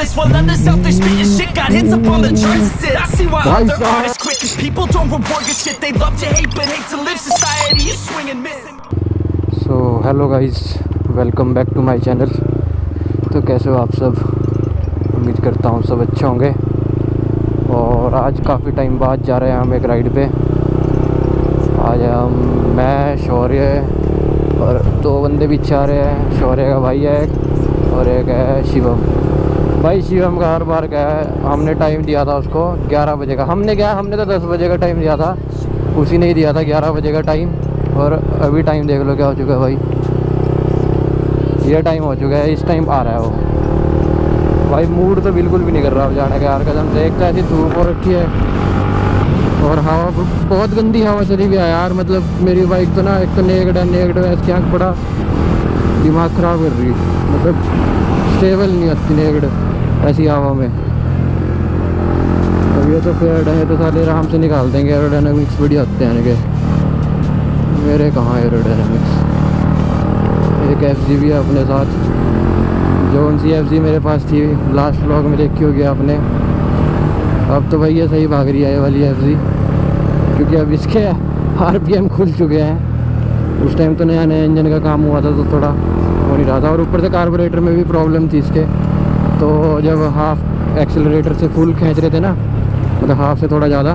fearless while others out there spitting shit got hits up on the charts. I see why other artists quit, cause people don't reward good shit. They love to hate but hate to live. Society is swinging missing. So hello guys, welcome back to my channel. तो कैसे हो आप सब? उम्मीद करता हूँ सब अच्छे होंगे। और आज काफ़ी टाइम बाद जा रहे हैं हम एक राइड पे। आज हम मैं, शौर्य और दो बंदे भी आ रहे हैं। शौर्य का भाई है और एक है शिवम। भाई शिवम का हर बार क्या है, हमने टाइम दिया था उसको 11 बजे का। हमने तो 10 बजे का टाइम दिया था, उसी ने ही दिया था 11 बजे का टाइम। और अभी टाइम देख लो क्या हो चुका है भाई, ये टाइम हो चुका है। इस टाइम आ रहा है वो। भाई मूड तो बिल्कुल भी नहीं कर रहा अब जाने का यार, कसम से। एक तो ऐसी धूप हो रखी है और हवा बहुत गंदी हवा चली गई है यार। मतलब मेरी बाइक तो ना, एक तो नेगड ऐसे आँख पड़ा, दिमाग ख़राब कर रही। मतलब स्टेबल नहीं होती नेगड ऐसी हवा में। अब ये तो फेयर है तो साले आराम से निकाल देंगे। एरोडायनामिक्स बढ़िया होते हैं इनके, मेरे कहाँ एरोडायनामिक्स। एक FZ भी है अपने साथ, जो उनसी FZ मेरे पास थी, लास्ट व्लॉग में देखी होगी आपने। अब तो भैया सही भाग रही है ये वाली FZ, क्योंकि अब इसके RPM खुल चुके हैं। उस टाइम तो नया इंजन का काम हुआ था तो थोड़ा हो नहीं रहा था। और ऊपर से कार्बोरेटर में भी प्रॉब्लम थी इसके। तो जब हाफ एक्सेलरेटर से फुल खींच रहे थे ना, मतलब हाफ से थोड़ा ज़्यादा,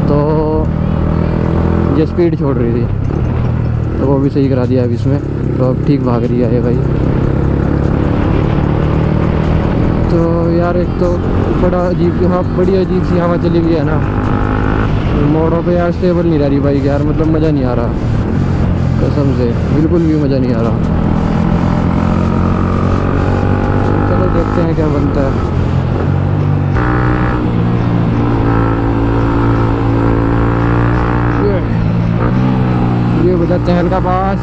तो ये स्पीड छोड़ रही थी। तो वो भी सही करा दिया अब इसमें, तो अब ठीक भाग रही है ये भाई। तो यार एक तो बड़ी अजीब सी हवा चली गई है ना मोड़ों पे यार। स्टेबल नहीं रह रही बाइक यार, मतलब मज़ा नहीं आ रहा कसम से, बिल्कुल भी मज़ा नहीं आ रहा। चलो देखते हैं क्या बनता है। ये बजा चहल का पास।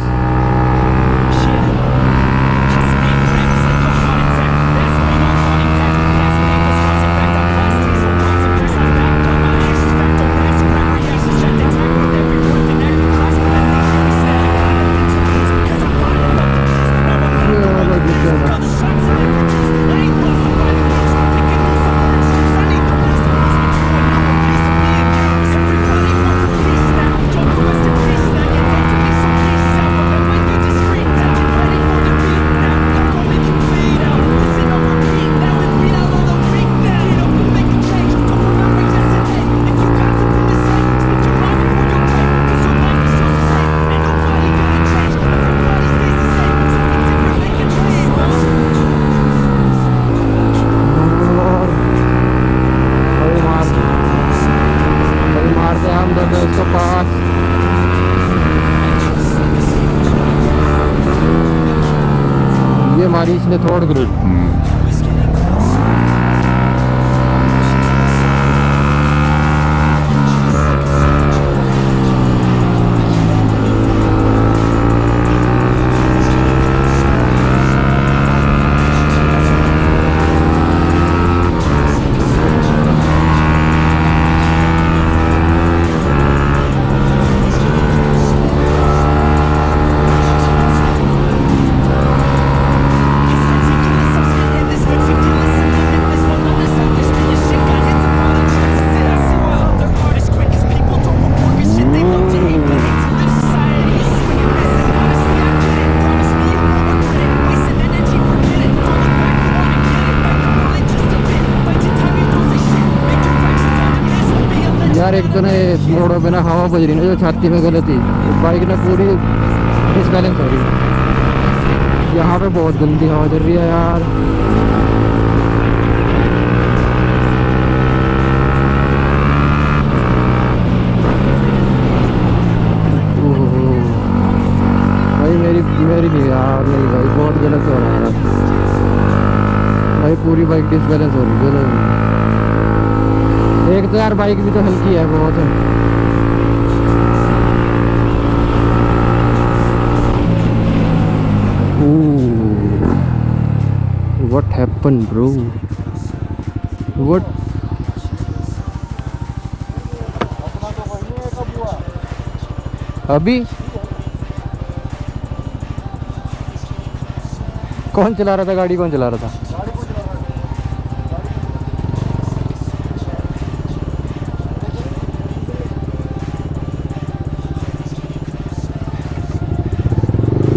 ये हमारी इसने थोड़ ग्रुप यार। एक तो ना ये मोड़ों पे ना हवा बज रही ना जो छाती में गलती, तो बाइक ना पूरी डिसबैलेंस हो रही है। यहाँ पे बहुत गंदी हवा चल रही है यार। भाई मेरी नहीं यार, नहीं भाई बहुत गलत हो रहा है भाई। पूरी बाइक डिसबैलेंस हो रही है। एक तो यार बाइक भी तो हल्की है बहुत। What happened bro? What? अभी कौन चला रहा था गाड़ी? कौन चला रहा था?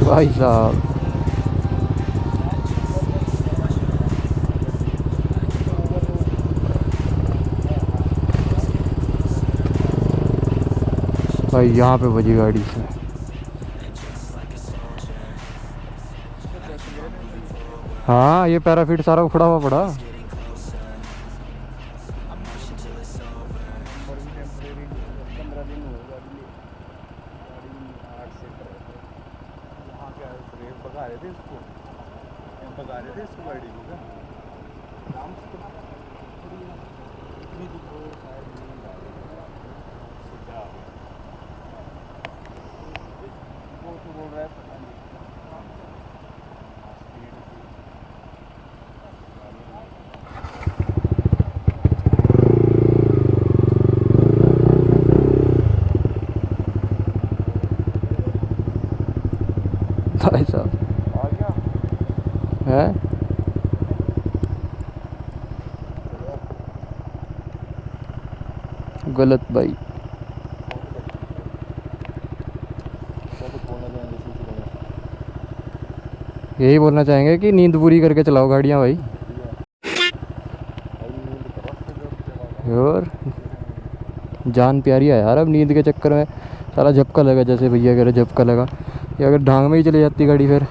भाई साहब भाई यहाँ पे बजी गाड़ी से। हाँ ये पैराफिट सारा उखड़ा हुआ पड़ा। भाई साहब है गलत भाई। यही बोलना चाहेंगे कि नींद पूरी करके चलाओ गाड़ियाँ भाई। और जान प्यारी है यार अब नींद के चक्कर में सारा झपका लगा, जैसे भैया कह रहे झपका लगा। ये अगर ढांग में ही चली जाती गाड़ी फिर।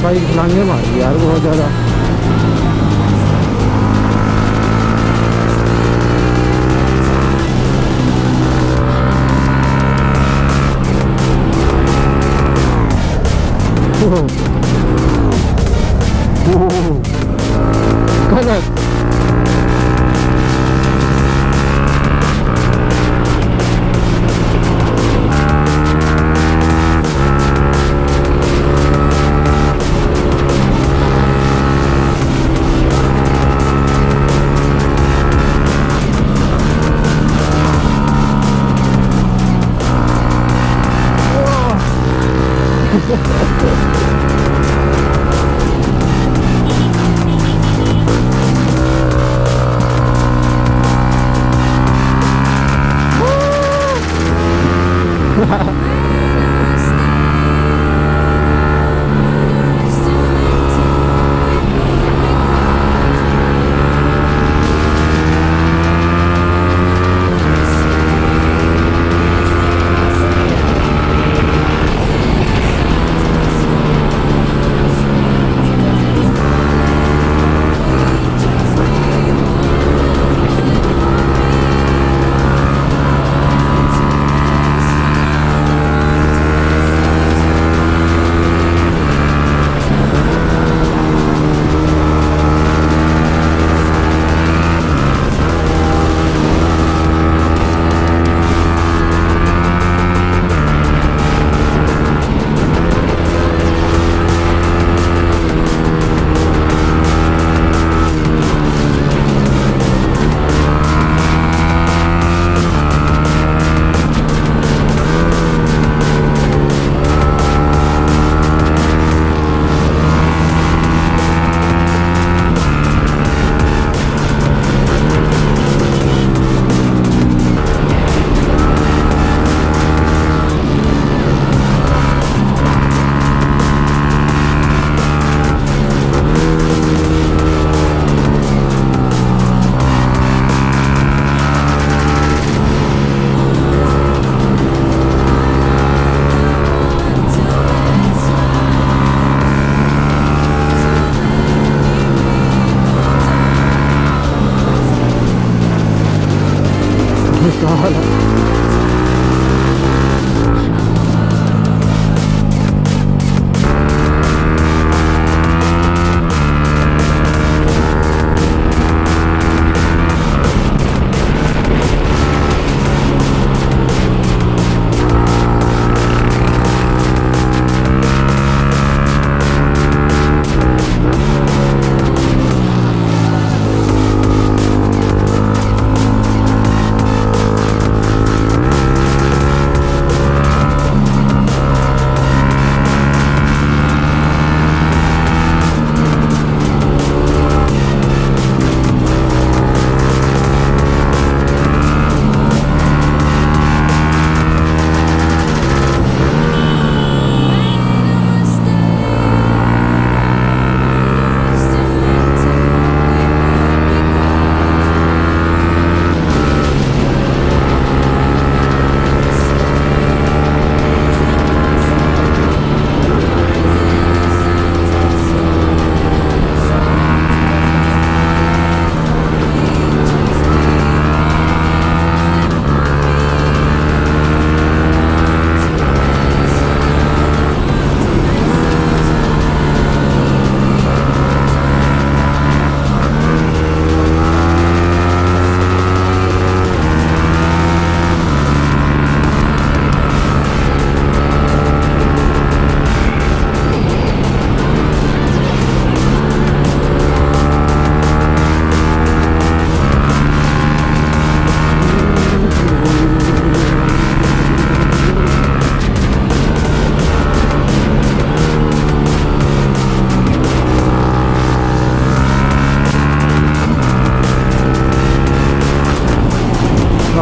भाई छलांगे मारी यार बहुत ज़्यादा। गलत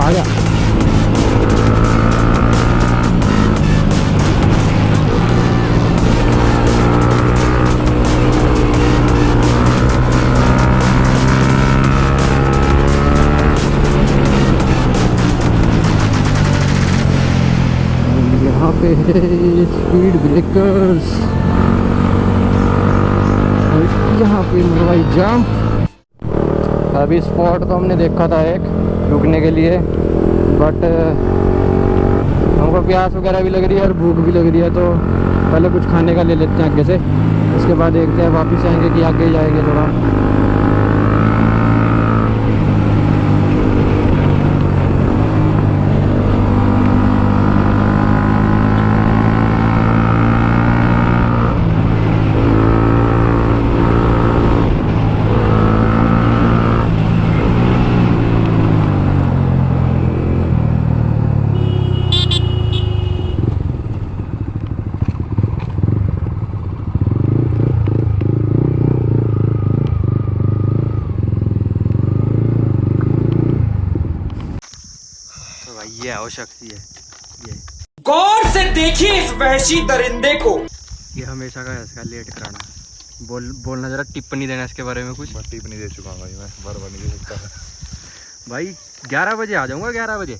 आ जा। यहाँ पे स्पीड ब्रेकर्स, यहाँ पे भाई जंप। अभी स्पॉट तो हमने देखा था एक रुकने के लिए, बट हमको प्यास वगैरह भी लग रही है और भूख भी लग रही है, तो पहले कुछ खाने का ले लेते हैं आगे से, उसके बाद देखते हैं वापस आएंगे कि आगे जाएंगे थोड़ा। ये आओ शक्ति है ये। गौर से देखिए इस वहशी दरिंदे को। ये हमेशा का इसका लेट कराना। बोलना जरा, टिप्पणी देना इसके बारे में कुछ। टिप्पणी दे चुका हूँ भाई, मैं बार नहीं दे सकता भाई 11 बजे आ जाऊंगा, 11 बजे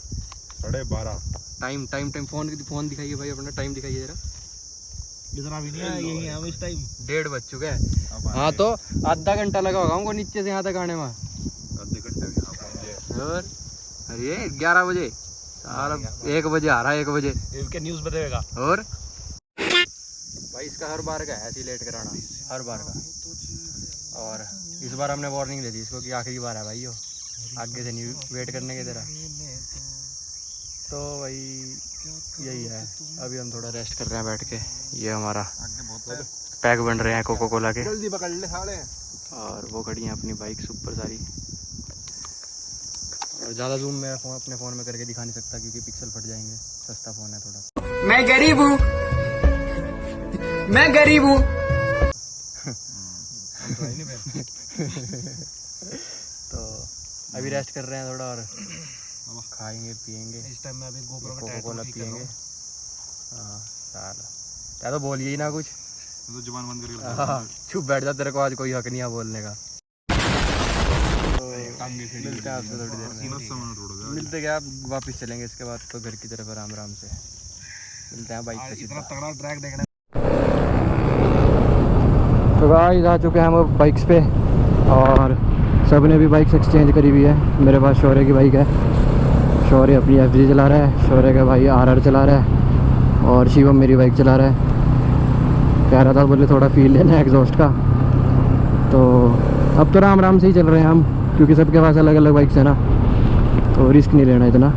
12:30। टाइम फोन दिखाइए भाई, अपना टाइम दिखाइए जरा। इतना भी नहीं है, यही है हम इस टाइम 1:30 बज चुके हैं। हाँ तो आधा घंटा लगा होगा हमको नीचे से यहाँ तक आने में। आधे घंटे और अरे 11 बजे सारा 1 बजे आ रहा है, 1 बजे इसके न्यूज़ बताएगा। और भाई इसका हर बार का है ऐसे लेट कराना, हर बार का। और इस बार हमने वार्निंग दे दी इसको कि आखिरी बार है भाई, यो आगे से नहीं वेट करने की तरह। तो भाई यही है, अभी हम थोड़ा रेस्ट कर रहे हैं बैठ के। ये हमारा पैक बन रहे हैं कोको कोला के, जल्दी पकड़ ले साले। और वो खड़ी हैं अपनी बाइक सुपर सारी। और ज़्यादा जूम मैं अपने फ़ोन में करके दिखा नहीं सकता क्योंकि पिक्सल फट जाएंगे, सस्ता फ़ोन है थोड़ा। मैं गरीब हूँ, मैं गरीब हूँ। तो अभी रेस्ट कर रहे हैं थोड़ा, और खाएंगे पिएंगे। इस टाइम में अभी कोको कोला पिएंगे। हाँ साला तो बोलिए ही ना कुछ, तो जुबान बंद करके। हाँ चुप बैठ जा, तेरे को आज कोई हक नहीं है बोलने का। मिलते हैं आपसे थोड़ी देर में। मिलते क्या, आप वापस चलेंगे इसके बाद तो घर की तरफ आराम आराम से मिलते हैं बाइक पे। इतना तगड़ा ट्रैक देखना। तो गाइस आ चुके हैं हम बाइक्स पे, और सब ने भी बाइक्स एक्सचेंज करी हुई है। मेरे पास शौर्य की बाइक है, शौर्य अपनी FZ चला रहा है, शौर्य का भाई RR चला रहा है, और शिवम मेरी बाइक चला रहा है। कह रहा था बोले थोड़ा फील लेना है एग्जॉस्ट का। तो अब तो आराम से ही चल रहे हैं हम, क्योंकि सबके पास अलग अलग बाइक्स है ना, तो रिस्क नहीं लेना इतना।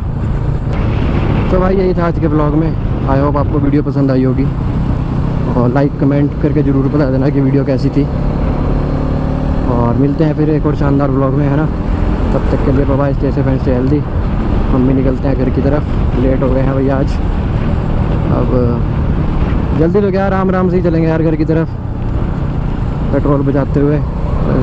तो भाई यही था आज के ब्लॉग में। आई होप आपको वीडियो पसंद आई होगी, और लाइक कमेंट करके ज़रूर बता देना कि वीडियो कैसी थी। और मिलते हैं फिर एक और शानदार ब्लॉग में, है ना। तब तक के लिए bye bye, stay safe and stay healthy. हम भी निकलते हैं घर की तरफ, लेट हो गए हैं भैया आज। अब जल्दी तो क्या, आराम से ही चलेंगे यार घर की तरफ, पेट्रोल बचाते हुए।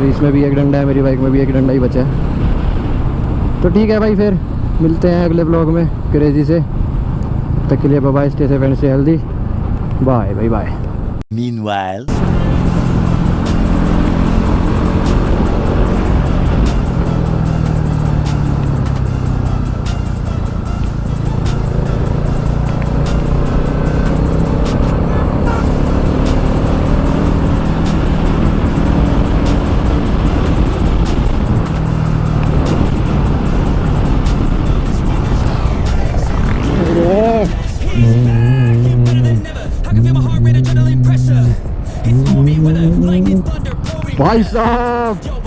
इसमें भी एक डंडा है, मेरी बाइक में भी एक डंडा ही बचा है। तो ठीक है भाई, फिर मिलते हैं अगले ब्लॉग में क्रेजी से। तब तक के लिए bye bye, stay safe and stay healthy. Bye bye bye. Meanwhile. भाई साहब